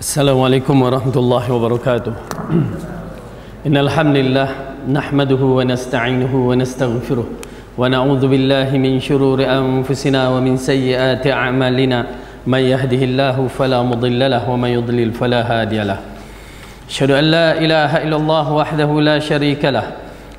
Assalamualaikum warahmatullahi wabarakatuh. Innal hamdalillah nahmaduhu wa nasta'inuhu wa nastaghfiruh wa na'udzu billahi min shururi anfusina wa min sayyiati a'malina may yahdihillahu fala mudilla lahu wa may yudlil fala hadiyalah. Asyhadu an la ilaha illallah wahdahu la syarika lah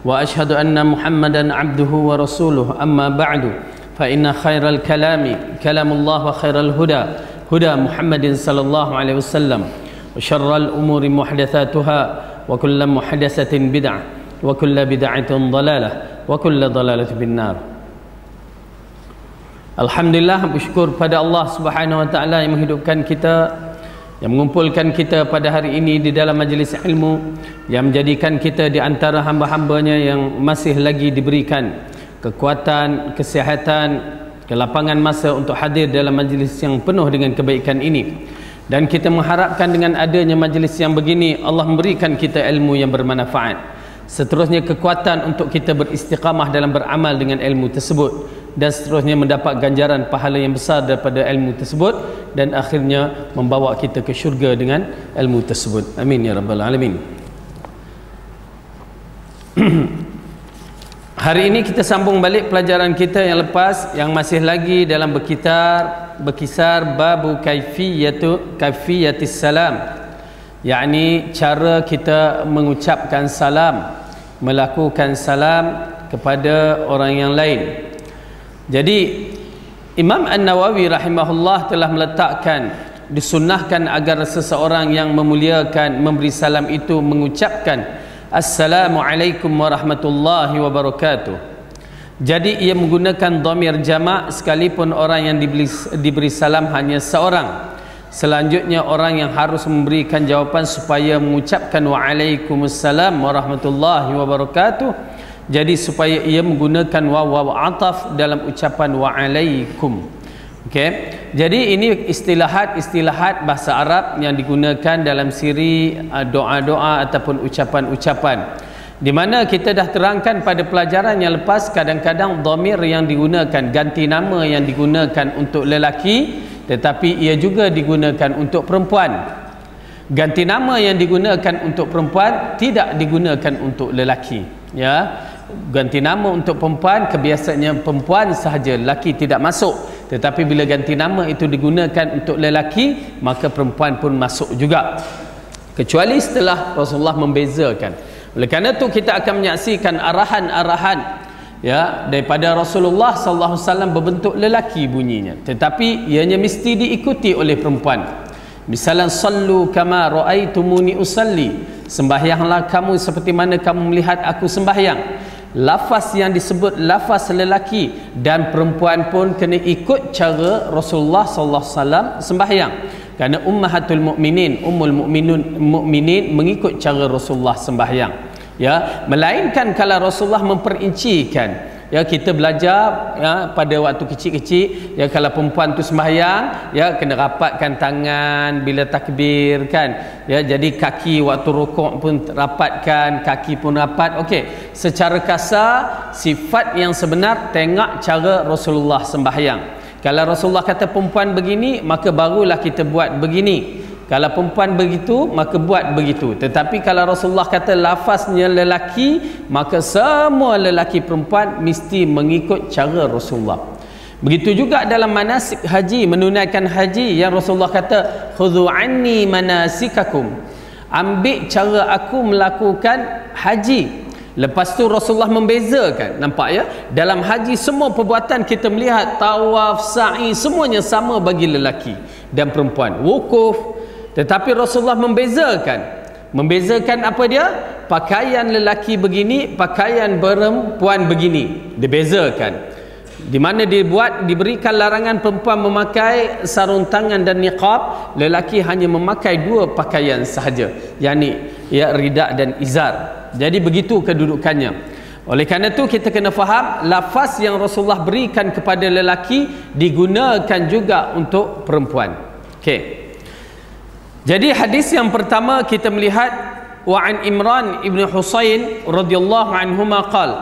wa asyhadu anna Muhammadan 'abduhu wa rasuluh. Amma ba'du fa inna khairal kalami kalamullah wa khairal huda huda Muhammadin sallallahu alaihi wasallam wa syarrul umuri muhdatsatuha wa kullu muhdatsatin bid'ah wa kullu bid'atin dhalalah wa kullu dhalalatin finnar. Alhamdulillah, bersyukur pada Allah Subhanahu wa taala yang menghidupkan kita, yang mengumpulkan kita pada hari ini di dalam majlis ilmu, yang menjadikan kita di antara hamba-hambanya yang masih lagi diberikan kekuatan, kesihatan, kelapangan masa untuk hadir dalam majlis yang penuh dengan kebaikan ini. Dan kita mengharapkan dengan adanya majlis yang begini, Allah memberikan kita ilmu yang bermanfaat, seterusnya kekuatan untuk kita beristiqamah dalam beramal dengan ilmu tersebut, dan seterusnya mendapat ganjaran pahala yang besar daripada ilmu tersebut, dan akhirnya membawa kita ke syurga dengan ilmu tersebut. Amin ya rabbal alamin. Hari ini kita sambung balik pelajaran kita yang lepas, yang masih lagi dalam berkisar babu kaifiyatis salam, yakni cara kita mengucapkan salam, melakukan salam kepada orang yang lain. Jadi Imam An-Nawawi rahimahullah telah meletakkan, disunnahkan agar seseorang yang memuliakan memberi salam itu mengucapkan Assalamualaikum warahmatullahi wabarakatuh. Jadi ia menggunakan dhamir jamak sekalipun orang yang diberi salam hanya seorang. Selanjutnya orang yang harus memberikan jawapan supaya mengucapkan Waalaikumsalam warahmatullahi wabarakatuh. Jadi supaya ia menggunakan waw ataf dalam ucapan waalaikum. Okey. Jadi ini istilahat bahasa Arab yang digunakan dalam siri doa-doa ataupun ucapan-ucapan, di mana kita dah terangkan pada pelajaran yang lepas, kadang-kadang dhamir yang digunakan, ganti nama yang digunakan untuk lelaki tetapi ia juga digunakan untuk perempuan. Ganti nama yang digunakan untuk perempuan tidak digunakan untuk lelaki, ya. Ganti nama untuk perempuan kebiasaannya perempuan sahaja, lelaki tidak masuk. Tetapi bila ganti nama itu digunakan untuk lelaki, maka perempuan pun masuk juga, kecuali setelah Rasulullah membezakan. Oleh kerana itu kita akan menyaksikan arahan-arahan, ya, daripada Rasulullah sallallahu alaihi wasallam berbentuk lelaki bunyinya, tetapi ianya mesti diikuti oleh perempuan. Misalnya sallu kama raaitumuni usalli, sembahyanglah kamu seperti mana kamu melihat aku sembahyang. Lafaz yang disebut lafaz lelaki, dan perempuan pun kena ikut cara Rasulullah sallallahu alaihi wasallam sembahyang, kerana ummahatul mukminin, ummul mukminin mengikut cara Rasulullah sembahyang, ya. Melainkan kalau Rasulullah memperincikan, ya, kita belajar, ya, pada waktu kecil-kecil, ya, kalau perempuan tu sembahyang, ya, kena rapatkan tangan bila takbir, kan, ya, jadi kaki waktu rukuk pun rapatkan, kaki pun rapat. Okey, secara kasar sifat yang sebenar tengok cara Rasulullah sembahyang. Kalau Rasulullah kata perempuan begini, maka barulah kita buat begini. Kalau perempuan begitu, maka buat begitu. Tetapi kalau Rasulullah kata lafaznya lelaki, maka semua lelaki perempuan mesti mengikut cara Rasulullah. Begitu juga dalam manasik haji, menunaikan haji, yang Rasulullah kata khudhu anni manasikakum, ambil cara aku melakukan haji. Lepas tu Rasulullah membezakan, nampak, ya, dalam haji semua perbuatan kita melihat tawaf, sa'i, semuanya sama bagi lelaki dan perempuan, wukuf. Tetapi Rasulullah membezakan apa dia? Pakaian lelaki begini, pakaian perempuan begini, dibezakan. Di mana diberikan larangan perempuan memakai sarung tangan dan niqab, lelaki hanya memakai dua pakaian sahaja, yakni, ya, rida dan izar. Jadi begitu kedudukannya. Oleh kerana itu kita kena faham lafaz yang Rasulullah berikan kepada lelaki digunakan juga untuk perempuan. Okey. Jadi hadis yang pertama kita melihat wa an Imran ibn Husain radhiyallahu anhuma qala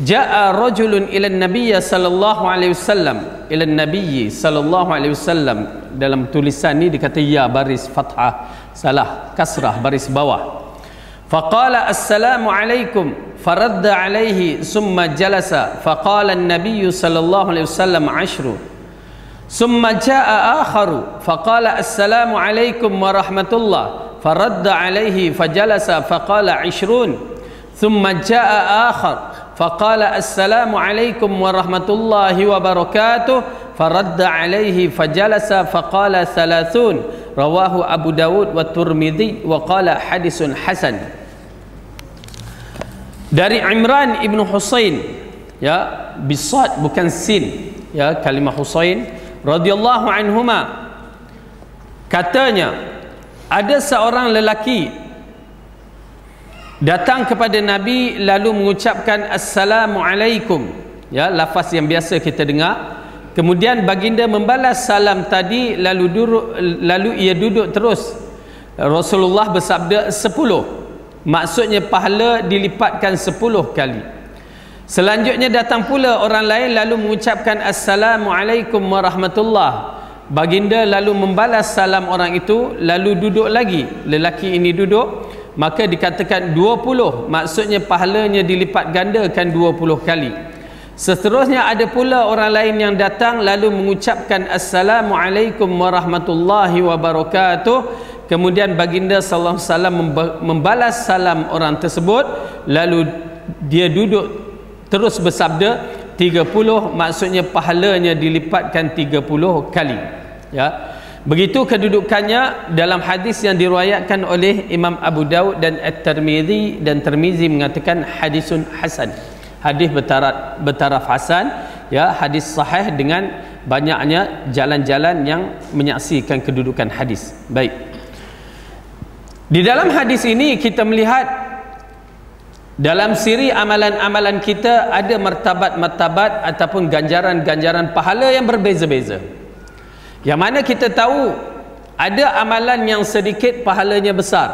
Ja'a rajulun ila an-nabiy sallallahu alaihi wasallam, ila an-nabiy sallallahu alaihi wasallam. Dalam tulisan ni dikata ya baris fathah, salah kasrah baris bawah. Faqala assalamu alaikum, faradda alaihi summa jalasa, faqala an-nabiy sallallahu alaihi wasallam 10. Summa jaa akharu faqala assalamu alaikum warahmatullah, faradda alaihi fajalasa faqala 20. Thumma jaa akhar faqala assalamu alaikum warahmatullahi wabarakatuh, faradda alaihi fajalasa faqala 30. Rawahu Abu Dawud wa Tirmidzi wa qala hadisun hasan. Dari Imran ibn Husain, ya, bisad bukan sin, ya, kalimah Husain radhiyallahu anhuma, katanya ada seorang lelaki datang kepada Nabi lalu mengucapkan assalamualaikum, ya, lafaz yang biasa kita dengar. Kemudian baginda membalas salam tadi, lalu ia duduk terus. Rasulullah bersabda 10, maksudnya pahala dilipatkan 10 kali. Selanjutnya datang pula orang lain lalu mengucapkan assalamualaikum warahmatullah. Baginda lalu membalas salam orang itu, lalu duduk lagi. Lelaki ini duduk, maka dikatakan 20, maksudnya pahalanya dilipat gandakan 20 kali. Seterusnya ada pula orang lain yang datang lalu mengucapkan assalamualaikum warahmatullahi wabarakatuh. Kemudian baginda sallallahu alaihi wasallam membalas salam orang tersebut, lalu dia duduk terus bersabda 30, maksudnya pahalanya dilipatkan 30 kali, ya. Begitu kedudukannya dalam hadis yang diriwayatkan oleh Imam Abu Dawud dan At-Tirmidzi, dan Tirmidzi mengatakan hadisun hasan, hadis bertaraf hasan, ya, hadis sahih dengan banyaknya jalan-jalan yang menyaksikan kedudukan hadis. Baik, di dalam hadis ini kita melihat dalam siri amalan-amalan kita ada martabat-martabat ataupun ganjaran-ganjaran pahala yang berbeza-beza. Yang mana kita tahu ada amalan yang sedikit pahalanya besar,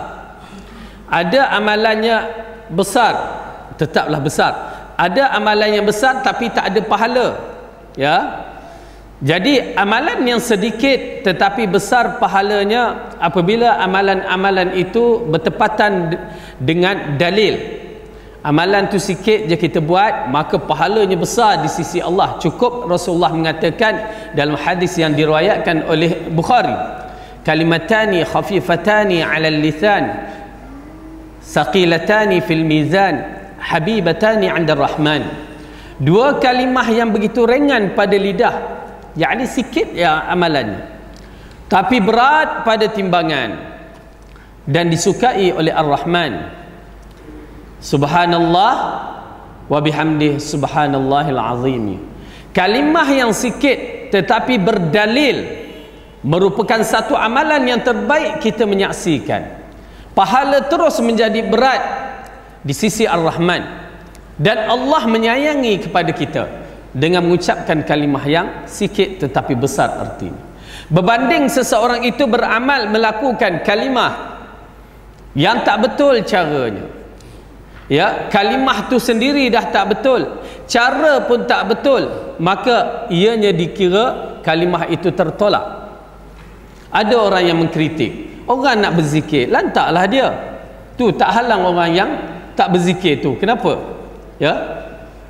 ada amalannya besar tetaplah besar, ada amalan yang besar tapi tak ada pahala, ya. Jadi amalan yang sedikit tetapi besar pahalanya apabila amalan-amalan itu bertepatan dengan dalil. Amalan tu sikit je kita buat, maka pahalanya besar di sisi Allah. Cukup Rasulullah mengatakan dalam hadis yang diriwayatkan oleh Bukhari, kalimatani khafifatani 'ala al-lisan saqilatani fil mizan habibatani 'inda ar-rahman. Dua kalimah yang begitu ringan pada lidah, yakni sikit ya amalannya, tapi berat pada timbangan dan disukai oleh Ar-Rahman. Subhanallah wa bihamdih subhanallahil azim. Kalimah yang sikit tetapi berdalil merupakan satu amalan yang terbaik kita menyaksikan. Pahala terus menjadi berat di sisi Ar-Rahman, dan Allah menyayangi kepada kita dengan mengucapkan kalimah yang sikit tetapi besar artinya. Berbanding seseorang itu beramal melakukan kalimah yang tak betul caranya, ya, kalimah tu sendiri dah tak betul, cara pun tak betul, maka ianya dikira kalimah itu tertolak. Ada orang yang mengkritik, orang nak berzikir, lantaklah dia tu, tak halang orang yang tak berzikir tu. Kenapa? Ya,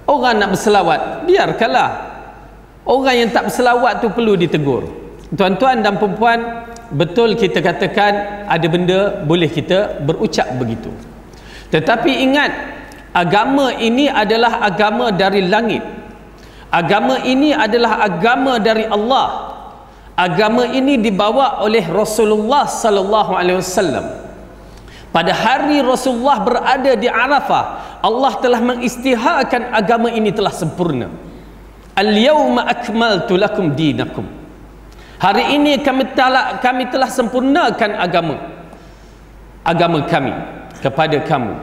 orang nak berselawat, biarkanlah. Orang yang tak berselawat tu perlu ditegur. Tuan-tuan dan perempuan, betul kita katakan ada benda boleh kita berucap begitu, tetapi ingat, agama ini adalah agama dari langit. Agama ini adalah agama dari Allah. Agama ini dibawa oleh Rasulullah sallallahu alaihi wasallam. Pada hari Rasulullah berada di Arafah, Allah telah mengisytiharkan agama ini telah sempurna. Al-yawma akmaltu lakum dinakum. Hari ini kami telah sempurnakan agama kami kepada kamu.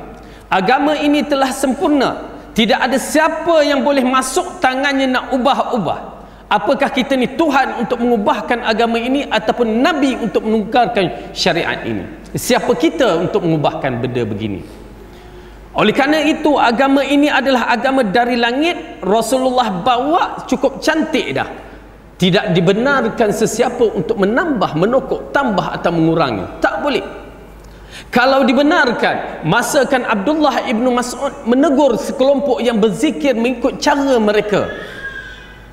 Agama ini telah sempurna. Tidak ada siapa yang boleh masuk tangannya nak ubah-ubah. Apakah kita ni Tuhan untuk mengubahkan agama ini ataupun Nabi untuk menungkarkan syariat ini? Siapa kita untuk mengubahkan benda begini? Oleh kerana itu agama ini adalah agama dari langit. Rasulullah bawa cukup cantik dah. Tidak dibenarkan sesiapa untuk menambah, menokok, tambah atau mengurangi. Tak boleh. Kalau dibenarkan, masakan Abdullah ibnu Mas'ud menegur sekelompok yang berzikir mengikut cara mereka.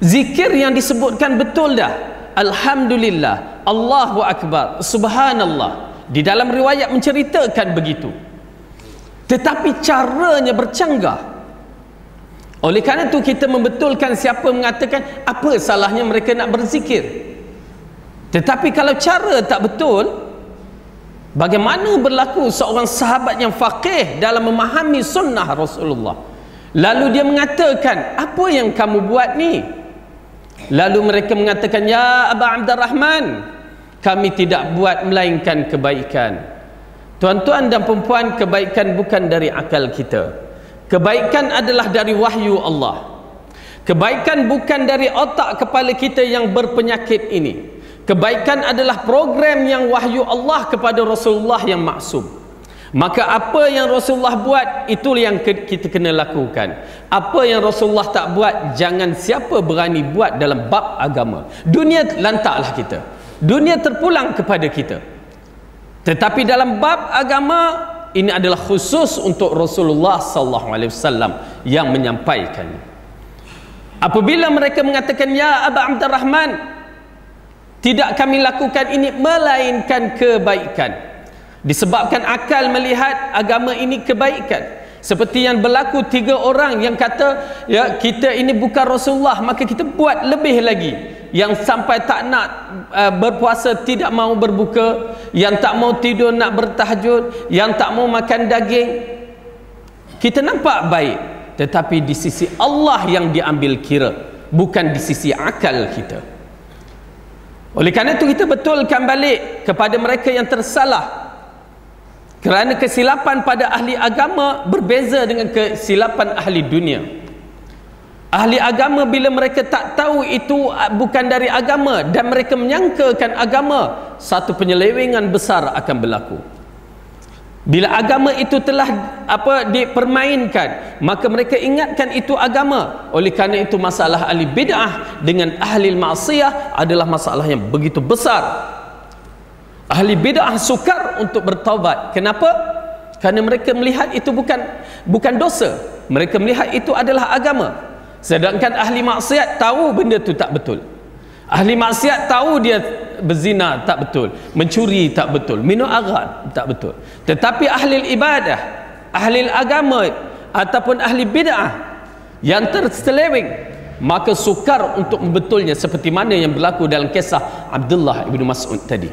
Zikir yang disebutkan betul dah. Alhamdulillah, Allahu Akbar, Subhanallah. Di dalam riwayat menceritakan begitu. Tetapi caranya bercanggah. Oleh kerana itu kita membetulkan siapa mengatakan apa salahnya mereka nak berzikir. Tetapi kalau cara tak betul, bagaimana berlaku seorang sahabat yang faqih dalam memahami sunnah Rasulullah, lalu dia mengatakan, apa yang kamu buat ni? Lalu mereka mengatakan, ya Aba Abdurrahman, kami tidak buat melainkan kebaikan. Tuan-tuan dan perempuan, kebaikan bukan dari akal kita. Kebaikan adalah dari wahyu Allah. Kebaikan bukan dari otak kepala kita yang berpenyakit ini. Kebaikan adalah program yang wahyu Allah kepada Rasulullah yang maksum. Maka apa yang Rasulullah buat, itu yang kita kena lakukan. Apa yang Rasulullah tak buat, jangan siapa berani buat dalam bab agama. Dunia lantaklah kita. Dunia terpulang kepada kita. Tetapi dalam bab agama, ini adalah khusus untuk Rasulullah sallallahu alaihi wasallam yang menyampaikannya. Apabila mereka mengatakan, ya Aba Abdurrahman, tidak kami lakukan ini melainkan kebaikan. Disebabkan akal melihat agama ini kebaikan. Seperti yang berlaku 3 orang yang kata, ya kita ini bukan Rasulullah, maka kita buat lebih lagi. Yang sampai tak nak berpuasa, tidak mau berbuka, yang tak mau tidur nak bertahajud, yang tak mau makan daging. Kita nampak baik, tetapi di sisi Allah yang diambil kira, bukan di sisi akal kita. Oleh kerana itu kita betulkan balik kepada mereka yang tersalah. Kerana kesilapan pada ahli agama berbeza dengan kesilapan ahli dunia. Ahli agama bila mereka tak tahu itu bukan dari agama dan mereka menyangkakan agama, satu penyelewengan besar akan berlaku. Bila agama itu telah dipermainkan, maka mereka ingatkan itu agama. Oleh kerana itu masalah ahli bid'ah dengan ahli maksiyah adalah masalah yang begitu besar. Ahli bid'ah sukar untuk bertaubat. Kenapa? Kerana mereka melihat itu bukan dosa. Mereka melihat itu adalah agama. Sedangkan ahli maksiat tahu benda itu tak betul. Ahli maksiat tahu dia berzina tak betul, mencuri tak betul, minum arak tak betul. Tetapi ahli ibadah, ahli agama ataupun ahli bid'ah yang terseleweng, maka sukar untuk membetulnya, seperti mana yang berlaku dalam kisah Abdullah ibnu Mas'ud tadi.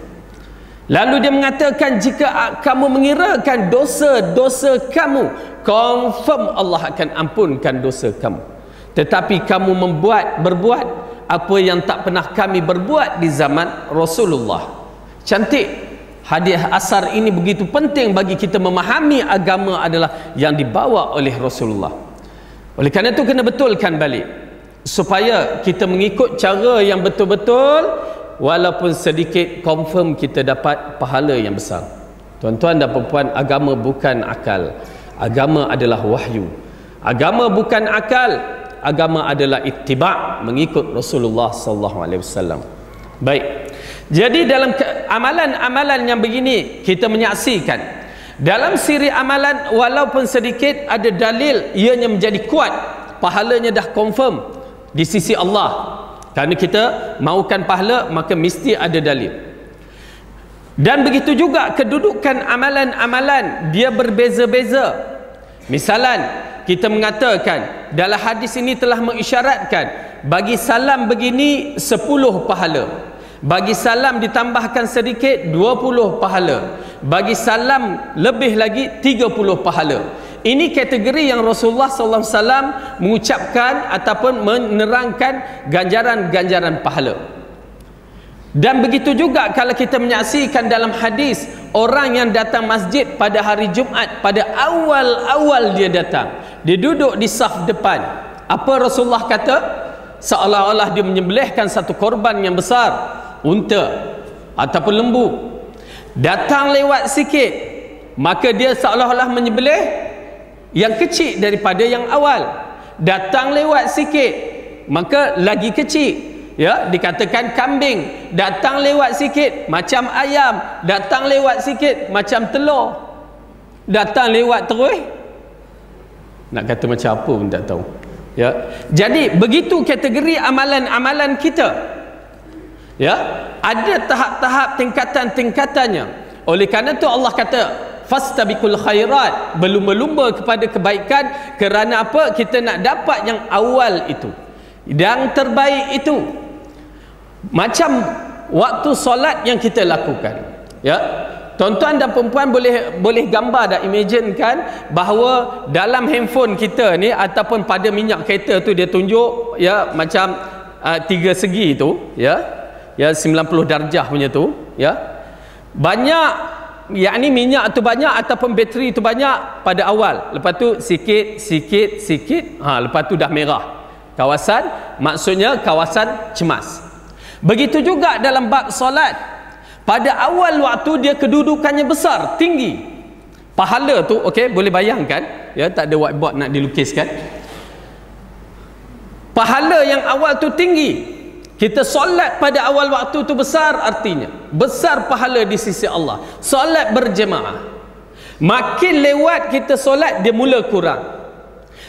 Lalu dia mengatakan, jika kamu mengirakan dosa-dosa kamu, confirm Allah akan ampunkan dosa kamu. Tetapi kamu berbuat apa yang tak pernah kami berbuat di zaman Rasulullah. Cantik. Hadiah asar ini begitu penting bagi kita memahami agama adalah yang dibawa oleh Rasulullah. Oleh kerana itu kena betulkan balik, supaya kita mengikut cara yang betul-betul, walaupun sedikit, confirm kita dapat pahala yang besar. Tuan-tuan dan perempuan, agama bukan akal. Agama adalah wahyu. Agama bukan akal. Agama adalah ittiba', mengikut Rasulullah sallallahu alaihi wasallam. Baik. Jadi dalam amalan-amalan yang begini kita menyaksikan, dalam siri amalan walaupun sedikit ada dalil ianya menjadi kuat, pahalanya dah confirm di sisi Allah. Kerana kita mahukan pahala, maka mesti ada dalil. Dan begitu juga kedudukan amalan-amalan dia berbeza-beza. Misalan, kita mengatakan dalam hadis ini telah mengisyaratkan bagi salam begini 10 pahala, bagi salam ditambahkan sedikit 20 pahala, bagi salam lebih lagi 30 pahala. Ini kategori yang Rasulullah SAW mengucapkan ataupun menerangkan ganjaran-ganjaran pahala. Dan begitu juga kalau kita menyaksikan dalam hadis, orang yang datang masjid pada hari Jumaat, pada awal-awal dia datang, dia duduk di saf depan. Apa Rasulullah kata? Seolah-olah dia menyembelihkan satu korban yang besar, unta ataupun lembu. Datang lewat sikit, maka dia seolah-olah menyembelih yang kecil daripada yang awal. Datang lewat sikit, maka lagi kecil. Ya, dikatakan kambing. Datang lewat sikit macam ayam, datang lewat sikit macam telur. Datang lewat terus, nak kata macam apa pun tak tahu. Ya. Jadi begitu kategori amalan-amalan kita. Ya, ada tahap-tahap tingkatan-tingkatannya. Oleh kerana itu Allah kata fastabiqul khairat, berlumba-lumba kepada kebaikan. Kerana apa? Kita nak dapat yang awal itu, yang terbaik itu. Macam waktu solat yang kita lakukan. Ya, tuan-tuan dan perempuan boleh gambar dah, imagine kan, bahawa dalam handphone kita ni ataupun pada minyak kereta tu dia tunjuk ya macam 3 segi tu, ya 90 darjah punya tu, ya. Banyak, yakni minyak tu banyak ataupun bateri tu banyak pada awal. Lepas tu sikit, lepas tu dah merah. Kawasan, maksudnya kawasan cemas. Begitu juga dalam bab solat. Pada awal waktu dia kedudukannya besar, tinggi. Pahala tu, okey, boleh bayangkan, ya, tak ada whiteboard nak dilukiskan. Pahala yang awal tu tinggi. Kita solat pada awal waktu tu besar, artinya besar pahala di sisi Allah. Solat berjemaah. Makin lewat kita solat, dia mula kurang.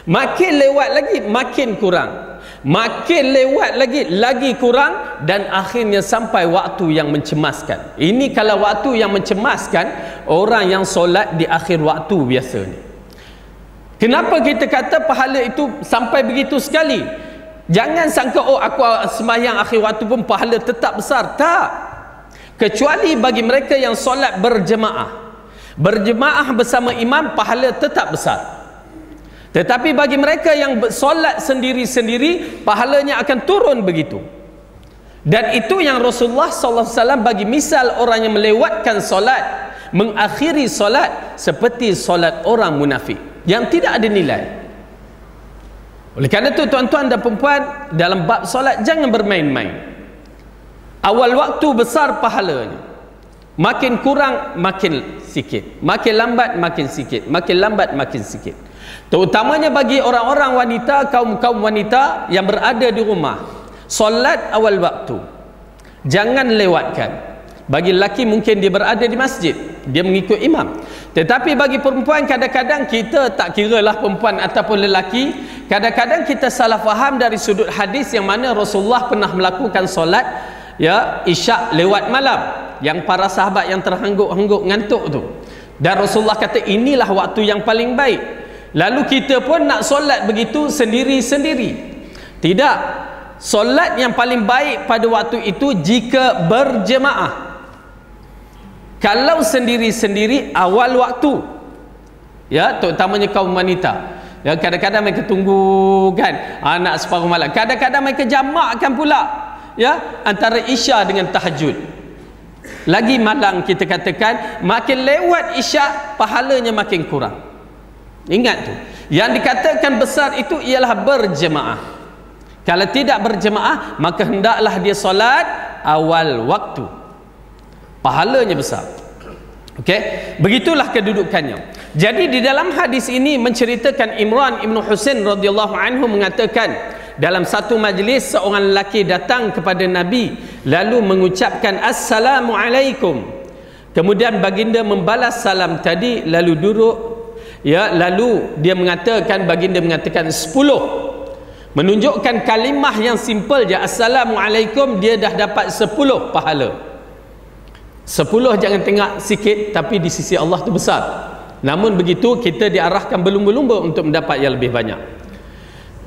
Makin lewat lagi, makin kurang. Makin lewat lagi kurang, dan akhirnya sampai waktu yang mencemaskan. Ini kalau waktu yang mencemaskan orang yang solat di akhir waktu biasa ni. Kenapa kita kata pahala itu sampai begitu sekali? Jangan sangka aku sembahyang akhir waktu pun pahala tetap besar. Tak. Kecuali bagi mereka yang solat berjemaah. Berjemaah bersama imam, pahala tetap besar. Tetapi bagi mereka yang solat sendiri-sendiri, pahalanya akan turun begitu. Dan itu yang Rasulullah SAW bagi misal orang yang melewatkan solat, mengakhiri solat, seperti solat orang munafik yang tidak ada nilai. Oleh kerana itu tuan-tuan dan perempuan, dalam bab solat jangan bermain-main. Awal waktu besar pahalanya, makin kurang makin sikit, makin lambat makin sikit, makin lambat makin sikit. Terutamanya bagi orang-orang wanita, kaum-kaum wanita yang berada di rumah, solat awal waktu jangan lewatkan. Bagi lelaki mungkin dia berada di masjid, dia mengikut imam. Tetapi bagi perempuan, kadang-kadang kita tak kiralah perempuan ataupun lelaki, kadang-kadang kita salah faham dari sudut hadis yang mana Rasulullah pernah melakukan solat, ya, isyak lewat malam, yang para sahabat yang terhangguk-hangguk ngantuk tu. Dan Rasulullah kata inilah waktu yang paling baik. Lalu kita pun nak solat begitu sendiri-sendiri. Tidak. Solat yang paling baik pada waktu itu jika berjemaah. Kalau sendiri-sendiri awal waktu, ya, terutamanya kaum wanita, ya, kadang-kadang mereka tunggu kan anak separuh malam, kadang-kadang mereka jamakkan pula, ya, antara isya dengan tahajud. Lagi malang kita katakan, makin lewat isya pahalanya makin kurang. Ingat tu, yang dikatakan besar itu ialah berjemaah. Kalau tidak berjemaah, maka hendaklah dia solat awal waktu, pahalanya besar. Okey, begitulah kedudukannya. Jadi di dalam hadis ini menceritakan Imran ibn Husain radhiyallahu anhu mengatakan, dalam satu majlis seorang lelaki datang kepada Nabi lalu mengucapkan assalamualaikum. Kemudian baginda membalas salam tadi lalu duduk, ya, lalu baginda mengatakan 10. Menunjukkan kalimah yang simple je, assalamualaikum, dia dah dapat 10 pahala. 10 jangan tengok sikit, tapi di sisi Allah tu besar. Namun begitu kita diarahkan berlumba-lumba untuk mendapat yang lebih banyak.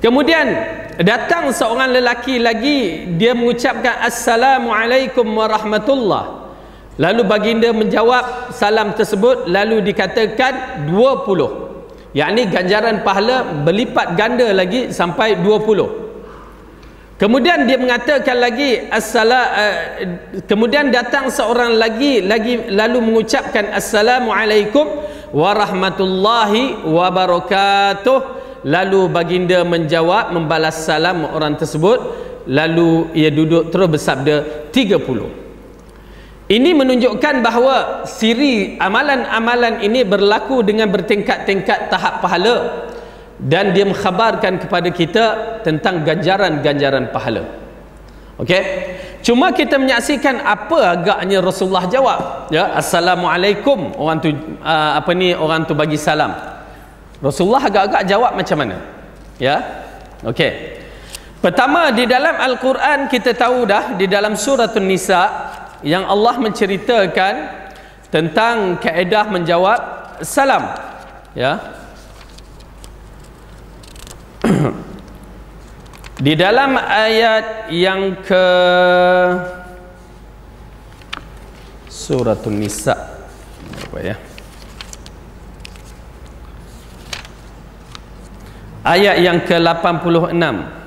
Kemudian datang seorang lelaki lagi, dia mengucapkan assalamualaikum warahmatullah. Lalu baginda menjawab salam tersebut, lalu dikatakan 20. Yakni ganjaran pahala berlipat ganda lagi sampai 20. Kemudian dia mengatakan lagi kemudian datang seorang lagi lalu mengucapkan assalamualaikum warahmatullahi wabarakatuh. Lalu baginda menjawab, membalas salam orang tersebut, lalu ia duduk terus bersabda 30. Ini menunjukkan bahawa siri amalan-amalan ini berlaku dengan bertingkat-tingkat tahap pahala, dan dia mengkhabarkan kepada kita tentang ganjaran-ganjaran pahala. Okey. Cuma kita menyaksikan apa agaknya Rasulullah jawab, ya, assalamualaikum, orang tu orang tu bagi salam. Rasulullah agak-agak jawab macam mana? Ya. Okey. Pertama, di dalam Al-Quran kita tahu dah, di dalam surah An-Nisa yang Allah menceritakan tentang kaedah menjawab salam, ya. Di dalam ayat yang ke surah An-Nisa apa ya? Ayat yang ke-86.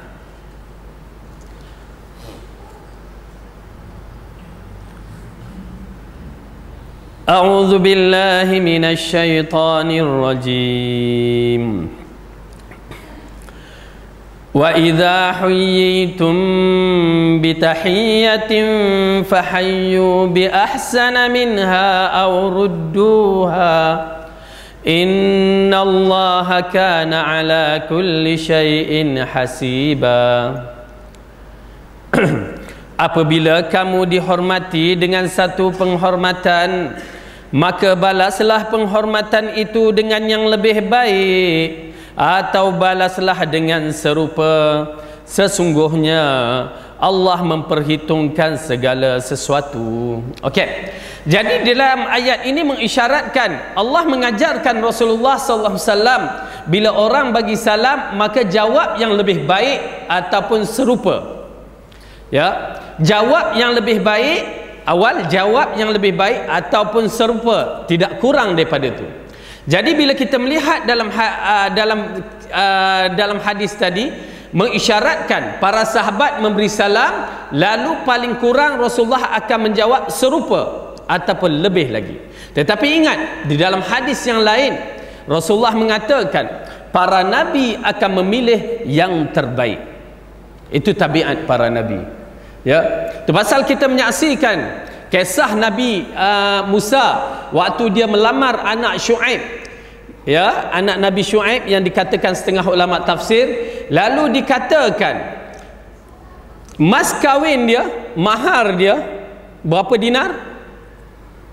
A'udzu billahi minasy syaithanir rajim. Wa idza huyyitum bi tahiyyatin fahayyu bi ahsana minha aw rudduha innallaha kana ala kulli syai'in hasiba. Apabila kamu dihormati dengan satu penghormatan, maka balaslah penghormatan itu dengan yang lebih baik, atau balaslah dengan serupa. Sesungguhnya Allah memperhitungkan segala sesuatu. Okey. Jadi dalam ayat ini mengisyaratkan, Allah mengajarkan Rasulullah sallallahu alaihi wasallam, bila orang bagi salam maka jawab yang lebih baik ataupun serupa. Ya, jawab yang lebih baik, awal jawab yang lebih baik ataupun serupa, tidak kurang daripada itu. Jadi bila kita melihat dalam hadis tadi mengisyaratkan para sahabat memberi salam, lalu paling kurang Rasulullah akan menjawab serupa ataupun lebih lagi. Tetapi ingat, di dalam hadis yang lain Rasulullah mengatakan para nabi akan memilih yang terbaik. Itu tabiat para nabi. Ya, itu pasal kita menyaksikan kisah Nabi Musa waktu dia melamar anak Syuaib, ya, anak Nabi Syuaib yang dikatakan setengah ulama tafsir, lalu dikatakan mas kahwin dia, mahar dia berapa dinar?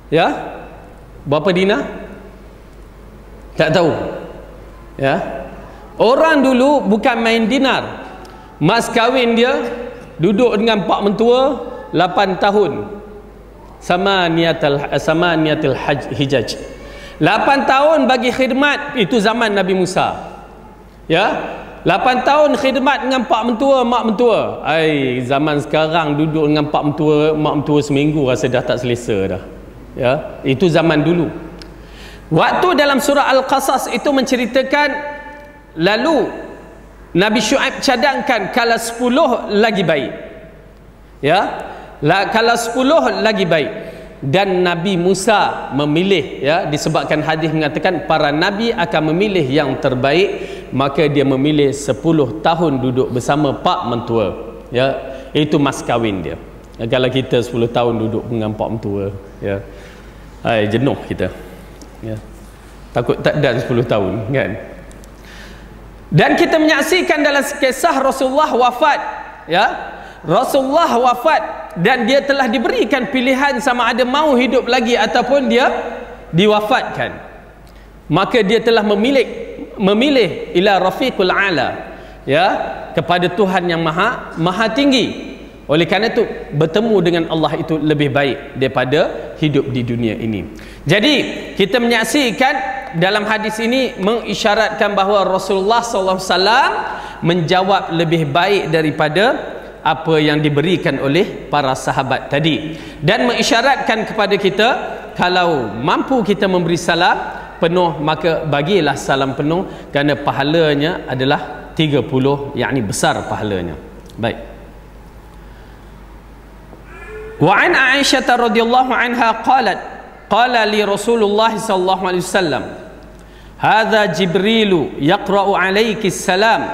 Ya, berapa dinar? Tak tahu. Ya, orang dulu bukan main dinar. Mas kahwin dia duduk dengan pak mentua 8 tahun, sama niatul hijaj, 8 tahun bagi khidmat. Itu zaman Nabi Musa, ya, 8 tahun khidmat dengan pak mentua, mak mentua. Zaman sekarang duduk dengan pak mentua, mak mentua seminggu rasa dah tak selesa dah. Ya, itu zaman dulu. Waktu dalam surah Al-Qasas itu menceritakan, lalu Nabi Syuaib cadangkan kalau 10 lagi baik. Ya, kalau 10 lagi baik. Dan Nabi Musa memilih, ya, disebabkan hadis mengatakan para nabi akan memilih yang terbaik, maka dia memilih 10 tahun duduk bersama pak mentua. Ya, itu mas kahwin dia. Kalau kita 10 tahun duduk dengan pak mentua, ya, jenuh kita. Ya, takut tak ada 10 tahun, kan? Dan kita menyaksikan dalam kisah Rasulullah wafat, ya, Rasulullah wafat dan dia telah diberikan pilihan sama ada mau hidup lagi ataupun dia diwafatkan. Maka dia telah memilih ila rafiqul ala, ya, kepada Tuhan yang maha tinggi. Oleh kerana itu bertemu dengan Allah itu lebih baik daripada hidup di dunia ini. Jadi kita menyaksikan dalam hadis ini mengisyaratkan bahawa Rasulullah sallallahu alaihi wasallam menjawab lebih baik daripada apa yang diberikan oleh para sahabat tadi, dan mengisyaratkan kepada kita kalau mampu kita memberi salam penuh, maka bagilah salam penuh, kerana pahalanya adalah 30, yakni besar pahalanya. Baik. Wa an Aisyah radhiyallahu anha qalat qala li Rasulullah sallallahu alaihi wasallam hadza Jibrilu yaqra'u alayki salam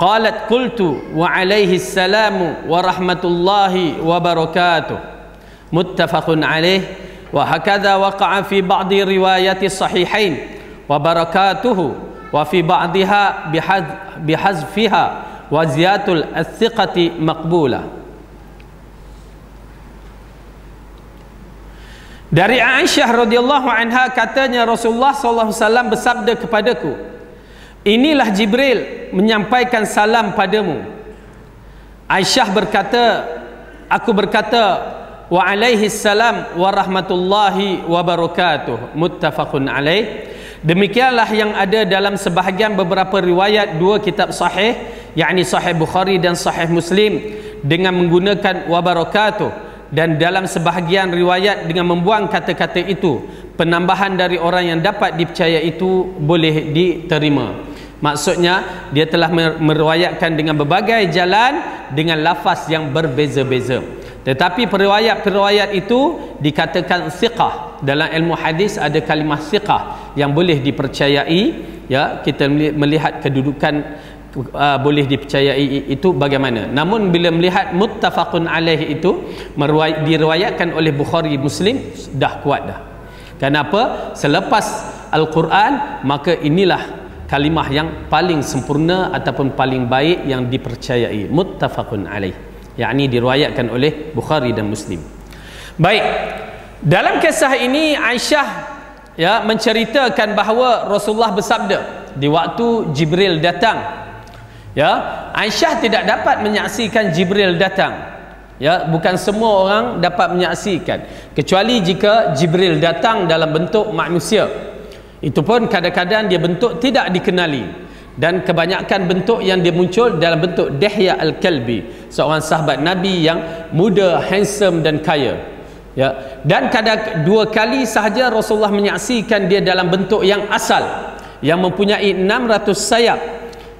qalat qultu wa alayhi salamu wa rahmatullahi wa barakatuh muttafaqun alaih. Wa hakadha waqa'a fi ba'di riwayati sahihain wa barakatuhu wa fi ba'diha bihazfiha wa ziyatul as-thiqati maqbulah. Dari Aisyah radhiyallahu anha katanya Rasulullah sallallahu alaihi wasallam bersabda kepadaku, inilah Jibril menyampaikan salam padamu. Aisyah berkata, aku berkata, wa alaihi salam wa rahmatullahi wa barakatuh, muttafaqun alaih. Demikianlah yang ada dalam sebahagian beberapa riwayat dua kitab sahih, yakni Sahih Bukhari dan Sahih Muslim, dengan menggunakan wa barakatuh, dan dalam sebahagian riwayat dengan membuang kata-kata itu. Penambahan dari orang yang dapat dipercaya itu boleh diterima. Maksudnya dia telah meriwayatkan dengan berbagai jalan dengan lafaz yang berbeza-beza, tetapi periwayat itu dikatakan thiqah. Dalam ilmu hadis ada kalimah thiqah yang boleh dipercayai, ya, kita melihat kedudukan boleh dipercayai itu bagaimana. Namun bila melihat muttafaqun alaih itu diriwayatkan oleh Bukhari Muslim, dah kuat dah. Kenapa? Selepas Al-Quran, maka inilah kalimah yang paling sempurna ataupun paling baik yang dipercayai, muttafaqun alaih, yakni diriwayatkan oleh Bukhari dan Muslim. Baik, dalam kisah ini Aisyah, ya, menceritakan bahawa Rasulullah bersabda di waktu Jibril datang. Ya, Aisyah tidak dapat menyaksikan Jibril datang. Ya, bukan semua orang dapat menyaksikan, kecuali jika Jibril datang dalam bentuk manusia. Itu pun kadang-kadang dia bentuk tidak dikenali, dan kebanyakan bentuk yang dia muncul dalam bentuk Dihya Al-Kalbi, seorang sahabat Nabi yang muda, handsome dan kaya. Ya, dan kadang dua kali sahaja Rasulullah menyaksikan dia dalam bentuk yang asal, yang mempunyai 600 sayap,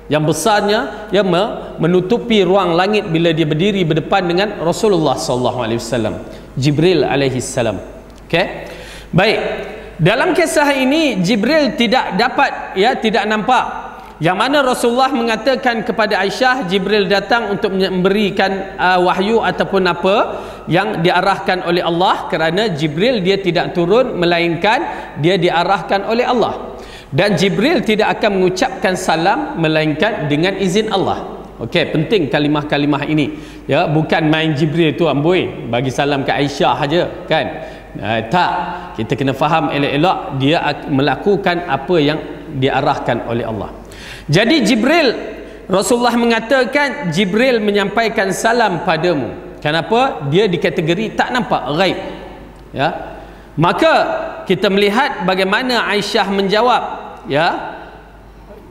yang besarnya, ya, menutupi ruang langit bila dia berdiri berdepan dengan Rasulullah sallallahu alaihi wasallam, Jibril alaihi salam. Okey. Baik. Dalam kisah ini Jibril tidak dapat, ya, tidak nampak, yang mana Rasulullah mengatakan kepada Aisyah Jibril datang untuk memberikan wahyu ataupun apa yang diarahkan oleh Allah, kerana Jibril dia tidak turun melainkan dia diarahkan oleh Allah. Dan Jibril tidak akan mengucapkan salam melainkan dengan izin Allah. Okey, penting kalimah-kalimah ini. Ya, bukan main Jibril tu amboi bagi salam ke Aisyah saja, kan? Tak. Kita kena faham elok-elok dia melakukan apa yang diarahkan oleh Allah. Jadi Jibril, Rasulullah mengatakan Jibril menyampaikan salam padamu. Kenapa? Dia dikategori tak nampak, ghaib. Ya. Maka kita melihat bagaimana Aisyah menjawab, ya.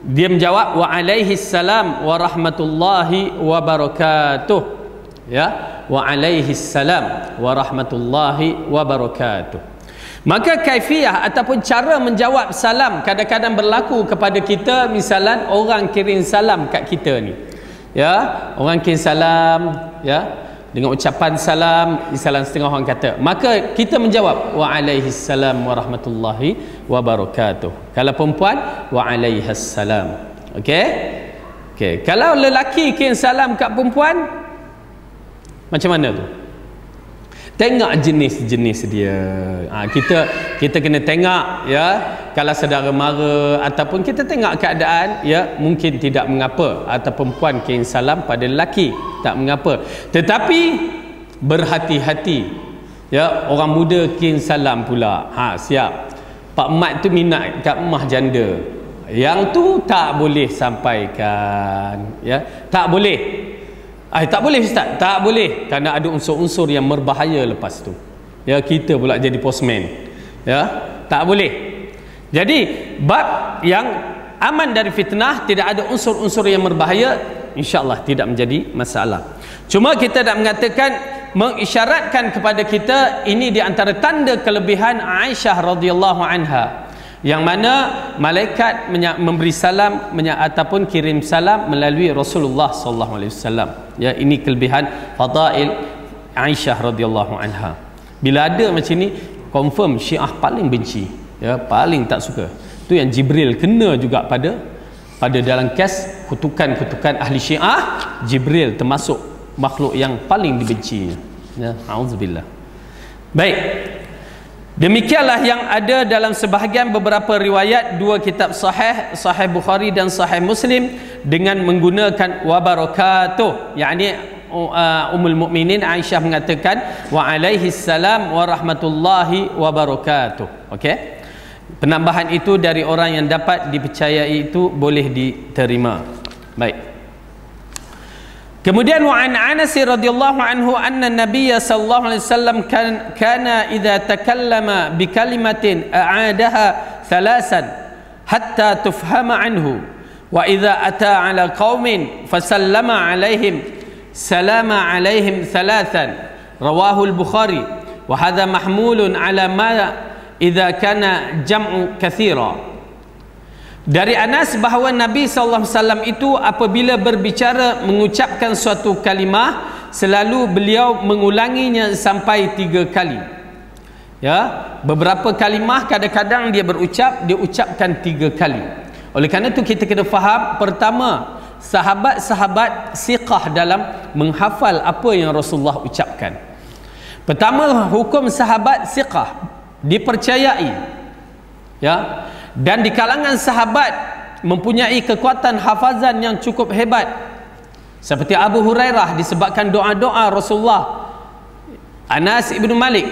Dia menjawab wa alaihi salam wa rahmatullahi wa barakatuh. Ya, wa alaihi salam wa rahmatullahi wa barakatuh. Maka kaifiyah ataupun cara menjawab salam kadang-kadang berlaku kepada kita. Misalan orang kirim salam kat kita ni, ya, orang kirim salam, ya, dengan ucapan salam, misalan setengah orang kata, maka kita menjawab wa alaihi salam wa rahmatullahi wa barakatuh. Kalau perempuan, wa alaihi salam. Okey? Okey, kalau lelaki kirim salam kat perempuan, macam mana tu? Tengok jenis-jenis dia. Kita kena tengok, ya. Kalau saudara mara ataupun kita tengok keadaan, ya, mungkin tidak mengapa, atau perempuan kirim salam pada lelaki tak mengapa. Tetapi berhati-hati. Ya, orang muda kirim salam pula. Siap. Pak mat tu minat kat rumah janda. Yang tu tak boleh sampaikan, ya. Tak boleh. Tak boleh Ustaz, tak boleh, kerana ada unsur-unsur yang berbahaya lepas tu. Ya, kita pula jadi postman. Ya, tak boleh. Jadi bab yang aman dari fitnah, tidak ada unsur-unsur yang berbahaya, insya-Allah tidak menjadi masalah. Cuma kita nak mengatakan, mengisyaratkan kepada kita ini di antara tanda kelebihan Aisyah radhiyallahu anha, yang mana malaikat memberi salam ataupun kirim salam melalui Rasulullah sallallahu alaihi wasallam. Ya, ini kelebihan fadail Aisyah radhiyallahu anha. Bila ada macam ni, confirm Syiah paling benci, ya, paling tak suka. Tu yang Jibril kena juga pada dalam kes kutukan-kutukan ahli Syiah. Jibril termasuk makhluk yang paling dibenci. Ya, auzubillah. Baik, demikianlah yang ada dalam sebahagian beberapa riwayat dua kitab sahih, Sahih Bukhari dan Sahih Muslim, dengan menggunakan wa barakatuh, yakni Ummul Mukminin Aisyah mengatakan wa alaihi salam wa rahmatullahi wa barakatuh. Okey, penambahan itu dari orang yang dapat dipercayai itu boleh diterima. Baik. Kemudian wa an Anas radhiyallahu anhu anna Nabiy sallallahu alaihi wasallam kana idza takallama bi kalimatin a'adaha thalasan hatta tufhama anhu wa idza ata ala qaumin fasallama alaihim salama alaihim thalathan rawahu al-Bukhari wa hadha mahmulun ala ma idza kana jam'u katsira. Dari Anas bahawa Nabi SAW itu apabila berbicara mengucapkan suatu kalimah, selalu beliau mengulanginya sampai 3 kali. Ya, beberapa kalimah kadang-kadang dia ucapkan 3 kali. Oleh kerana itu kita kena faham, pertama, sahabat-sahabat siqah dalam menghafal apa yang Rasulullah ucapkan. Pertama, hukum sahabat siqah, dipercayai. Ya, dan di kalangan sahabat mempunyai kekuatan hafazan yang cukup hebat, seperti Abu Hurairah disebabkan doa-doa Rasulullah, Anas ibnu Malik,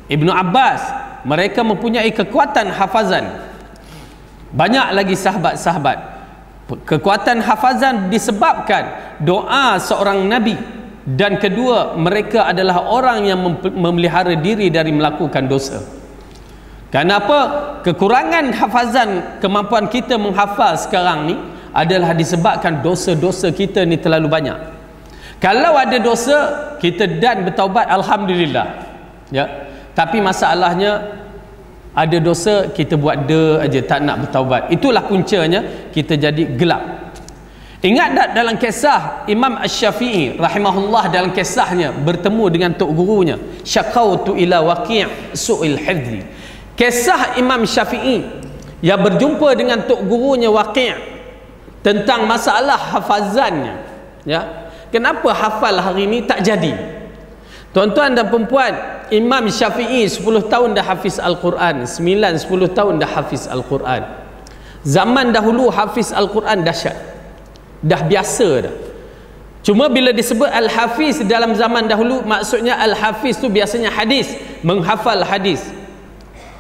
Ibnu Abbas, mereka mempunyai kekuatan hafazan. Banyak lagi sahabat-sahabat. Kekuatan hafazan disebabkan doa seorang Nabi, dan kedua, mereka adalah orang yang memelihara diri dari melakukan dosa. Kenapa? Kekurangan hafazan, kemampuan kita menghafal sekarang ni adalah disebabkan dosa-dosa kita ni terlalu banyak. Kalau ada dosa, kita dan bertaubat, alhamdulillah. Ya. Tapi masalahnya ada dosa kita buat aja, tak nak bertaubat. Itulah puncanya kita jadi gelap. Ingat tak dalam kisah Imam Asy-Syafi'i rahimahullah, dalam kisahnya bertemu dengan tok gurunya, syaqautu ila Waqi' su'il hifzi. Kisah Imam Syafi'i yang berjumpa dengan tok gurunya Waqi' tentang masalah hafazannya. Ya, kenapa hafal hari ini tak jadi? Tuan-tuan dan perempuan, Imam Syafi'i 10 tahun dah hafiz Al-Quran, 9-10 tahun dah hafiz Al-Quran. Zaman dahulu hafiz Al-Quran dahsyat, dah biasa dah. Cuma bila disebut Al-Hafiz dalam zaman dahulu, maksudnya Al-Hafiz tu biasanya hadis, menghafal hadis.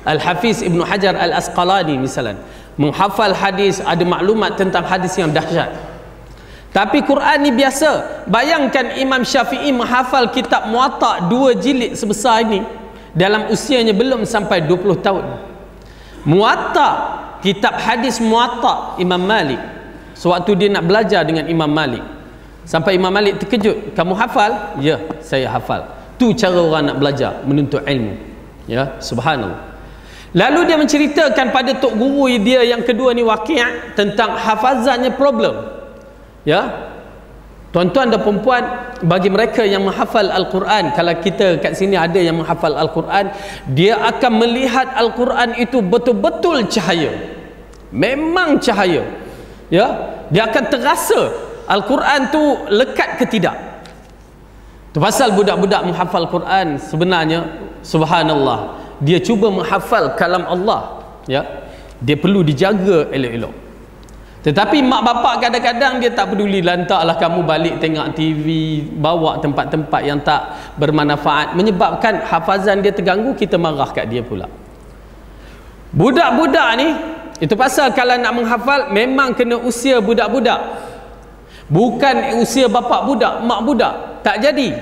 Al-Hafiz Ibnu Hajar Al-Asqalani misalnya menghafal hadis, ada maklumat tentang hadis yang dahsyat. Tapi Quran ni biasa. Bayangkan Imam Syafi'i menghafal kitab Muwatta 2 jilid sebesar ini dalam usianya belum sampai 20 tahun. Muwatta, kitab hadis Muwatta Imam Malik, sewaktu dia nak belajar dengan Imam Malik, sampai Imam Malik terkejut, kamu hafal? Ya, saya hafal. Tu cara orang nak belajar, menuntut ilmu. Ya, subhanallah. Lalu dia menceritakan pada tok guru dia yang kedua ni Waqi' tentang hafazannya problem. Ya, tuan-tuan dan perempuan, bagi mereka yang menghafal Al-Quran, kalau kita kat sini ada yang menghafal Al-Quran, dia akan melihat Al-Quran itu betul-betul cahaya, memang cahaya. Ya, dia akan terasa Al-Quran tu lekat ke tidak. Tu pasal budak-budak menghafal Quran sebenarnya subhanallah, dia cuba menghafal kalam Allah. Ya, dia perlu dijaga elok-elok. Tetapi mak bapak kadang-kadang dia tak peduli, lantaklah kamu balik tengok TV, bawa tempat-tempat yang tak bermanfaat, menyebabkan hafazan dia terganggu, kita marah kat dia pula. Budak-budak ni, itu pasal kalau nak menghafal memang kena usia budak-budak, bukan usia bapak budak, mak budak. Tak jadi.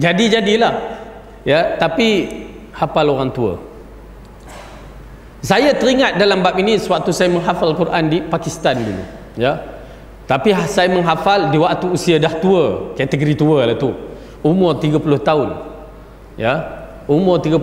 Jadi-jadilah. Ya, tapi hafal orang tua. Saya teringat dalam bab ini sewaktu saya menghafal Quran di Pakistan dulu. Ya, tapi saya menghafal di waktu usia dah tua, kategori tua lah tu, umur 30 tahun. Ya, umur 30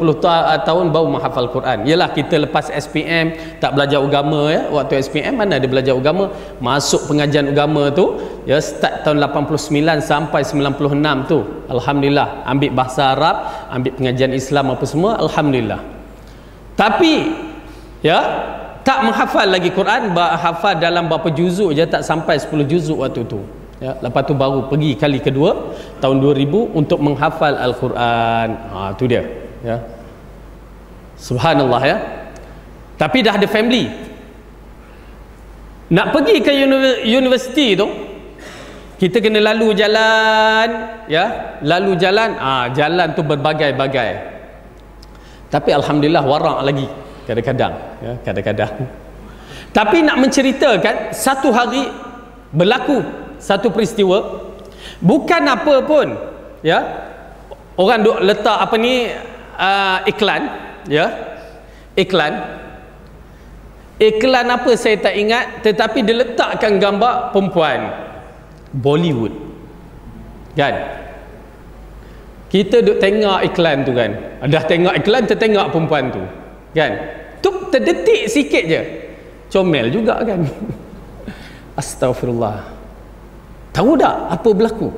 tahun baru menghafal Quran. Yalah, kita lepas SPM tak belajar agama. Ya, waktu SPM mana ada belajar agama, masuk pengajian agama tu, ya, start tahun 89 sampai 96 tu, alhamdulillah, ambil bahasa Arab, ambil pengajian Islam apa semua, alhamdulillah. Tapi ya, tak menghafal lagi Quran, hafal dalam berapa juzuk je, tak sampai 10 juzuk waktu tu. Ya, lepas tu baru pergi kali kedua tahun 2000 untuk menghafal Al-Quran. Tu dia. ya. Subhanallah ya. Tapi dah ada family. Nak pergi ke universiti tu, kita kena lalu jalan, ya, lalu jalan, jalan tu berbagai-bagai. Tapi alhamdulillah warak lagi kadang-kadang, ya, kadang-kadang. Tapi nak menceritakan satu hari berlaku satu peristiwa, bukan apa pun, ya. Orang duk letak apa ni, iklan, ya. Iklan apa saya tak ingat, tetapi dia letakkan gambar perempuan Bollywood, kan. Kita duk tengok iklan tu kan, dah tengok iklan, tertengok perempuan tu, kan. Tu terdetik sikit je comel juga kan. Astaghfirullah. Tahu tak apa berlaku?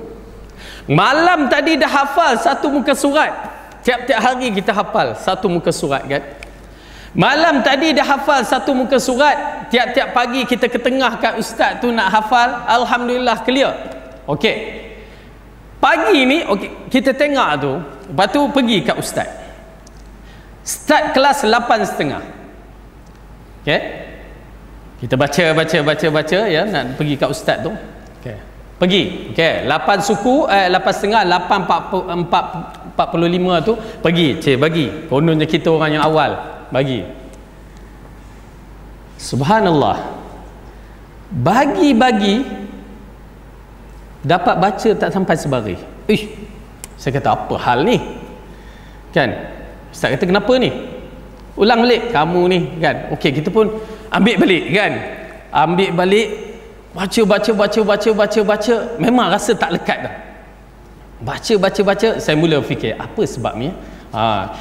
Malam tadi dah hafal satu muka surat. Tiap-tiap hari kita hafal satu muka surat kan. Malam tadi dah hafal satu muka surat, tiap-tiap pagi kita ketengahkan ustaz tu nak hafal, alhamdulillah clear. Okey. Pagi ni okey, kita tengok tu, lepas tu pergi kat ustaz. Start kelas 8.30. Okey. Kita baca ya, nak pergi kat ustaz tu. Okey. Pergi. Okey, 8 suku 8.30, 8.45 tu pergi, bagi. Kononnya kita orang yang awal. Bagi. Subhanallah. Bagi dapat baca tak sampai sebaris. Saya kata apa hal ni? Kan? Ustaz kata kenapa ni? Ulang balik kamu ni, kan. Okey, kita pun ambil balik kan. Ambil balik, baca. Memang rasa tak lekat dah. Baca, saya mula fikir apa sebabnya?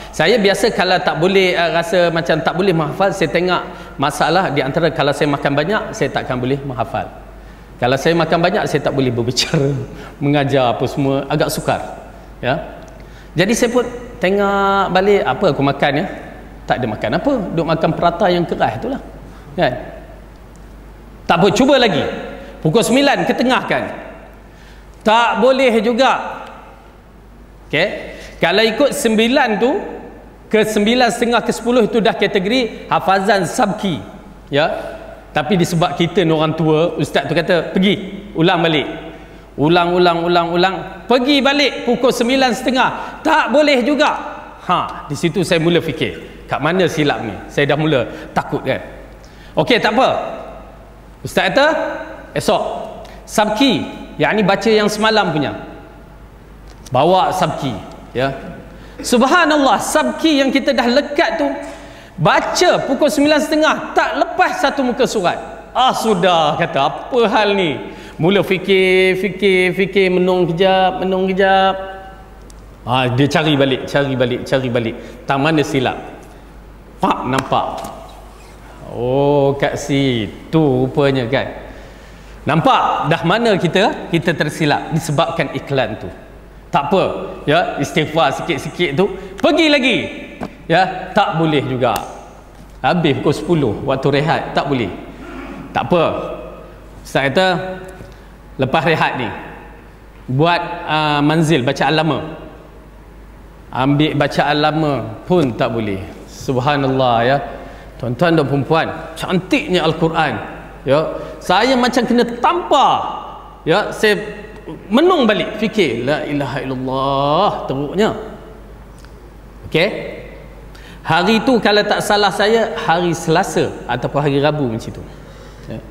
Saya biasa kalau tak boleh rasa macam tak boleh menghafal, saya tengok masalah di antara kalau saya makan banyak, saya takkan boleh menghafal. Kalau saya makan banyak, saya tak boleh berbicara, mengajar apa semua, agak sukar. Ya. Jadi saya pun tengok balik apa aku makan ya. Tak ada makan apa, duk makan prata yang keras itulah. Kan? Tak apa, cuba lagi. Pukul 9 ketengahkan. Tak boleh juga. Okey. Kalau ikut 9 tu ke 9.30 ke 10 itu dah kategori hafazan sabki, ya. Tapi disebab kita ni orang tua, ustaz tu kata pergi ulang balik, ulang, pergi balik pukul 9.30, tak boleh juga. Di situ saya mula fikir kat mana silap ni. Saya dah mula takut kan. Okey, tak apa, ustaz kata esok sabki, yakni baca yang semalam punya, bawa sabki. Ya. Subhanallah, sabki yang kita dah lekat tu baca pukul 9.30 tak lepas satu muka surat. Sudah, kata apa hal ni? Mula fikir, menung kejap. Dia cari balik. Tak mana silap. Pak nampak. Oh, kat situ rupanya kan. Nampak dah mana kita tersilap disebabkan iklan tu. Tak apa, ya, istighfar sikit-sikit tu, pergi lagi. Ya, tak boleh juga. Habis pukul 10 waktu rehat, tak boleh. Tak apa. Ustaz kata lepas rehat ni buat manzil bacaan lama. Ambil bacaan lama pun tak boleh. Subhanallah ya. Tuan-tuan dan puan-puan, cantiknya Al-Quran. Ya, saya macam kena tampar. Ya, saya menung balik fikir la ilaha illallah teruknya. Okey, hari tu kalau tak salah saya hari Selasa ataupun hari Rabu macam tu ya.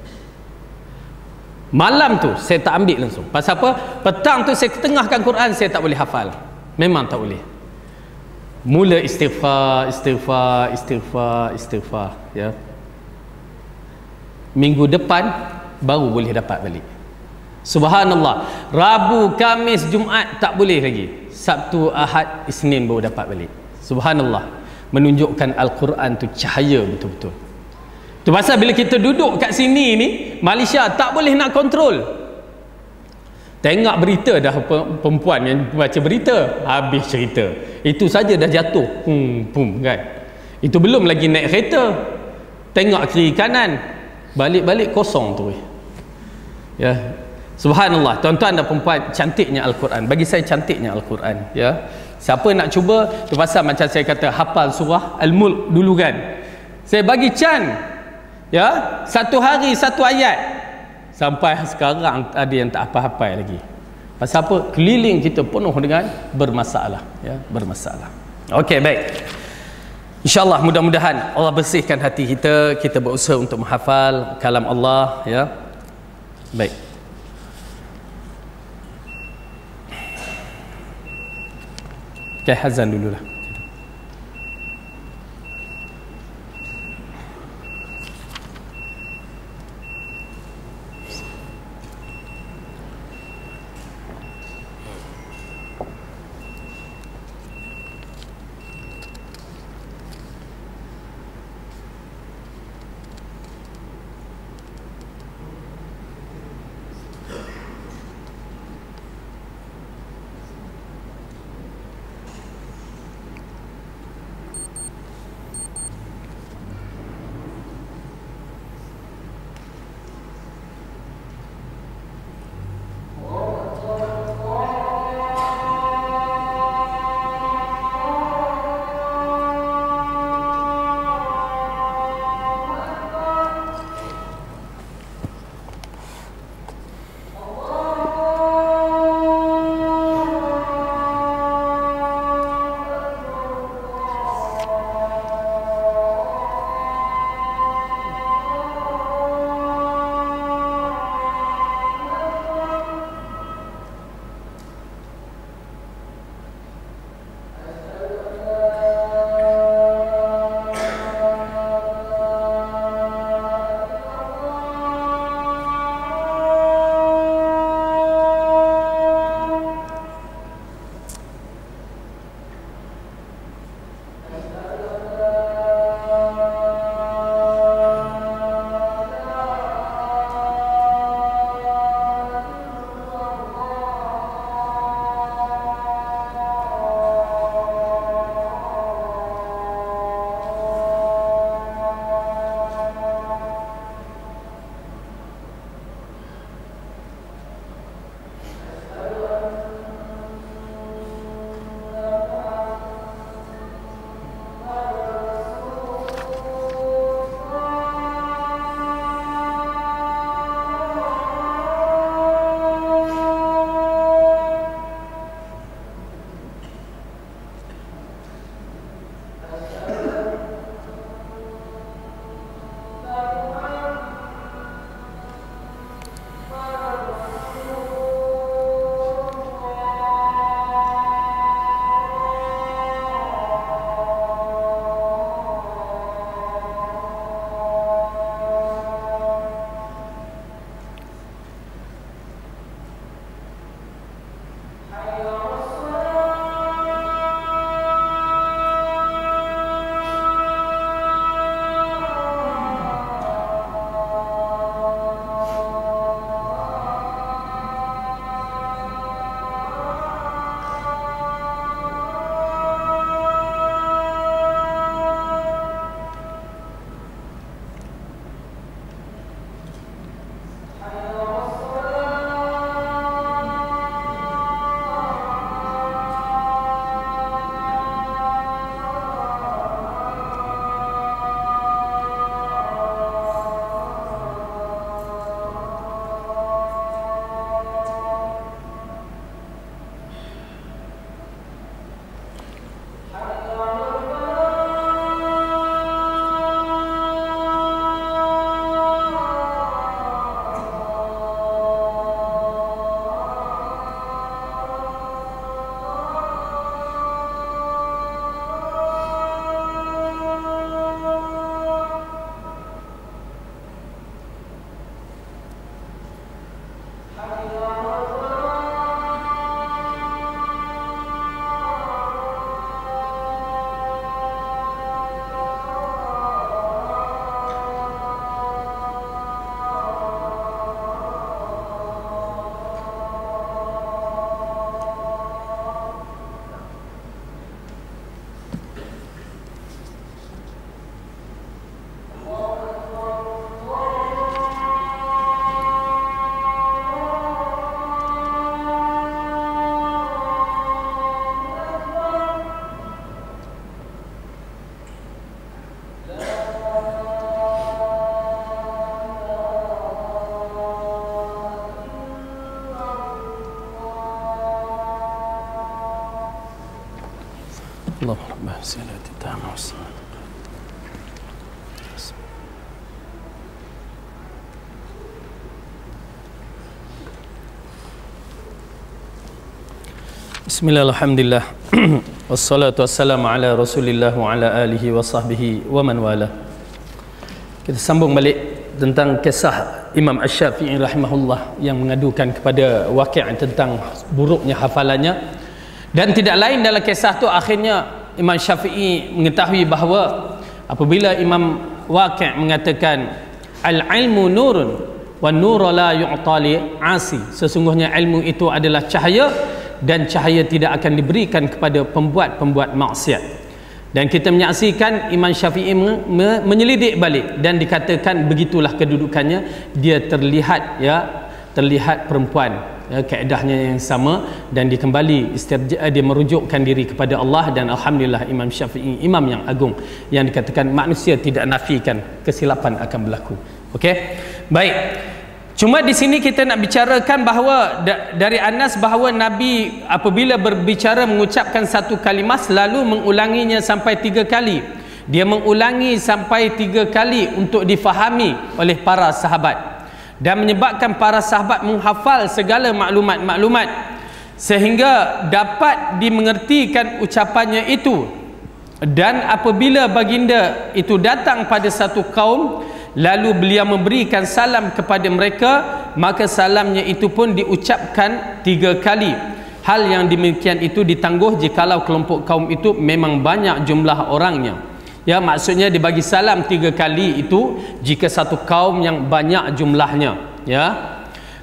Malam tu saya tak ambil langsung. Pasal apa? Petang tu saya ketengahkan Quran, saya tak boleh hafal, memang tak boleh. Mula istighfar ya. Minggu depan baru boleh dapat balik. Subhanallah, Rabu, Kamis, Jumaat tak boleh lagi. Sabtu, Ahad, Isnin baru dapat balik. Subhanallah, menunjukkan Al-Quran tu cahaya betul-betul. Tu pasal bila kita duduk kat sini ni, Malaysia tak boleh nak kontrol. Tengok berita dah, perempuan yang baca berita habis cerita. Itu saja dah jatuh. Kan. Itu belum lagi naik kereta. Tengok kiri kanan, balik-balik kosong tu. Ya. Subhanallah, tuan-tuan dan perempuan, cantiknya Al-Quran. Bagi saya cantiknya Al-Quran, ya. Siapa nak cuba, tu pasal macam saya kata hafal surah Al-Mulk dulu kan. Saya bagi can, ya, satu hari satu ayat. Sampai sekarang ada yang tak hafal lagi. Pasal apa? Keliling kita penuh dengan bermasalah, ya, bermasalah. Okey, baik. InsyaAllah mudah-mudahan Allah bersihkan hati kita, kita berusaha untuk menghafal kalam Allah, ya. Baik. Okay, hazan dululah. Allahumma salli ala Bismillah, alhamdulillah. Wassalatu wassalamu ala Rasulillah wa ala alihi wa sahbihi wa man wala. Kita sambung balik tentang kisah Imam Asy-Syafi'i rahimahullah yang mengadukan kepada Waqi' tentang buruknya hafalannya, dan tidak lain dalam kisah tu akhirnya Imam Syafi'i mengetahui bahawa apabila Imam Waqi' mengatakan al-ilmu nurun wa nuru la yu'ta li 'asi, sesungguhnya ilmu itu adalah cahaya dan cahaya tidak akan diberikan kepada pembuat-pembuat maksiat. Dan kita menyaksikan Imam Syafi'i menyelidik balik dan dikatakan begitulah kedudukannya, dia terlihat perempuan, kaedahnya yang sama, dan dia kembali dia merujukkan diri kepada Allah. Dan alhamdulillah Imam Syafi'i imam yang agung yang dikatakan manusia tidak nafikan kesilapan akan berlaku. Okey, baik. Cuma di sini kita nak bicarakan bahawa dari Anas bahawa Nabi apabila berbicara mengucapkan satu kalimah selalu mengulanginya sampai 3 kali. Dia mengulangi sampai 3 kali untuk difahami oleh para sahabat, dan menyebabkan para sahabat menghafal segala maklumat-maklumat sehingga dapat dimengertikan ucapannya itu. Dan apabila baginda itu datang pada satu kaum, lalu beliau memberikan salam kepada mereka, maka salamnya itu pun diucapkan 3 kali. Hal yang demikian itu ditangguh jikalau kelompok kaum itu memang banyak jumlah orangnya. Ya, maksudnya dibagi salam 3 kali itu jika satu kaum yang banyak jumlahnya. Ya,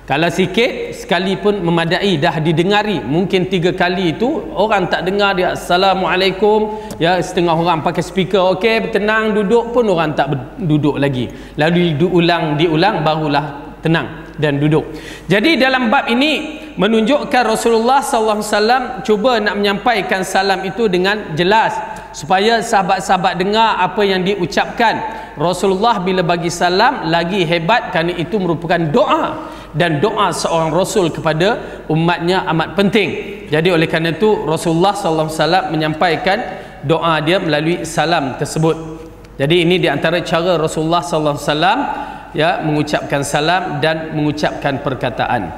kalau sikit sekali pun memadai, dah didengari. Mungkin 3 kali itu orang tak dengar dia Assalamualaikum, ya, setengah orang pakai speaker, okey tenang duduk pun orang tak duduk lagi, lalu diulang barulah tenang dan duduk. Jadi dalam bab ini menunjukkan Rasulullah SAW cuba nak menyampaikan salam itu dengan jelas supaya sahabat-sahabat dengar apa yang diucapkan. Rasulullah bila bagi salam lagi hebat kerana itu merupakan doa, dan doa seorang Rasul kepada umatnya amat penting. Jadi oleh kerana itu Rasulullah SAW menyampaikan doa dia melalui salam tersebut. Jadi ini di antara cara Rasulullah SAW ya mengucapkan salam dan mengucapkan perkataan.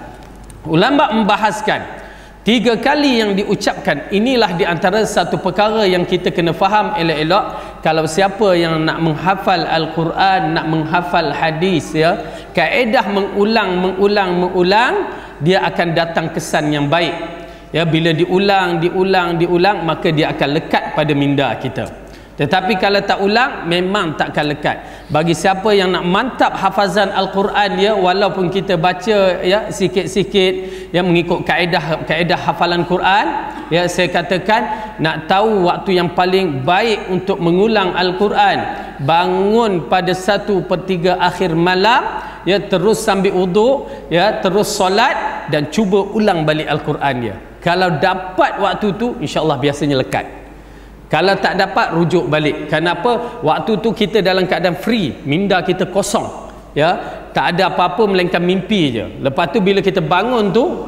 Ulama membahaskan 3 kali yang diucapkan inilah di antara satu perkara yang kita kena faham elok-elok. Kalau siapa yang nak menghafal Al-Quran, nak menghafal hadis, ya, kaedah mengulang, dia akan datang kesan yang baik. Ya, bila diulang, maka dia akan lekat pada minda kita. Tetapi kalau tak ulang, memang takkan lekat. Bagi siapa yang nak mantap hafazan Al-Quran dia, walaupun kita baca ya sikit-sikit ya mengikut kaedah hafalan Quran, ya saya katakan nak tahu waktu yang paling baik untuk mengulang Al-Quran, bangun pada 1/3 akhir malam, ya terus sambil wudu, ya terus solat dan cuba ulang balik Al-Quran dia. Kalau dapat waktu tu, insya-Allah biasanya lekat. Kalau tak dapat, rujuk balik. Kenapa? Waktu tu kita dalam keadaan free, minda kita kosong, ya, tak ada apa-apa melainkan mimpi je. Lepas tu bila kita bangun tu,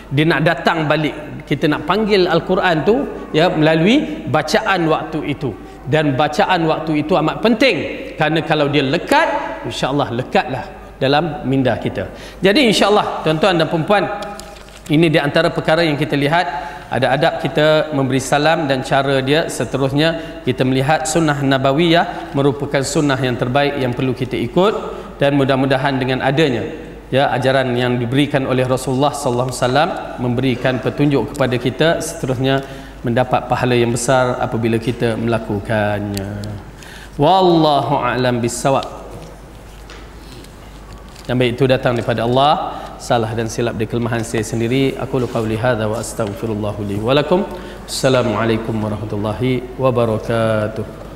dia nak datang balik. Kita nak panggil Al-Quran tu, ya, melalui bacaan waktu itu. Dan bacaan waktu itu amat penting, kerana kalau dia lekat, insya-Allah lekatlah dalam minda kita. Jadi insya-Allah tuan-tuan dan puan-puan, ini di antara perkara yang kita lihat. Ada adab kita memberi salam dan cara dia. Seterusnya kita melihat sunnah nabawiyah merupakan sunnah yang terbaik yang perlu kita ikut, dan mudah-mudahan dengan adanya ya ajaran yang diberikan oleh Rasulullah sallallahu alaihi wasallam memberikan petunjuk kepada kita, seterusnya mendapat pahala yang besar apabila kita melakukannya. Wallahu a'lam bissawab. Yang baik itu datang daripada Allah, salah dan silap di kelemahan saya sendiri. Aku qauli hadza wa astaghfirullah li wa lakum. Assalamualaikum warahmatullahi wabarakatuh.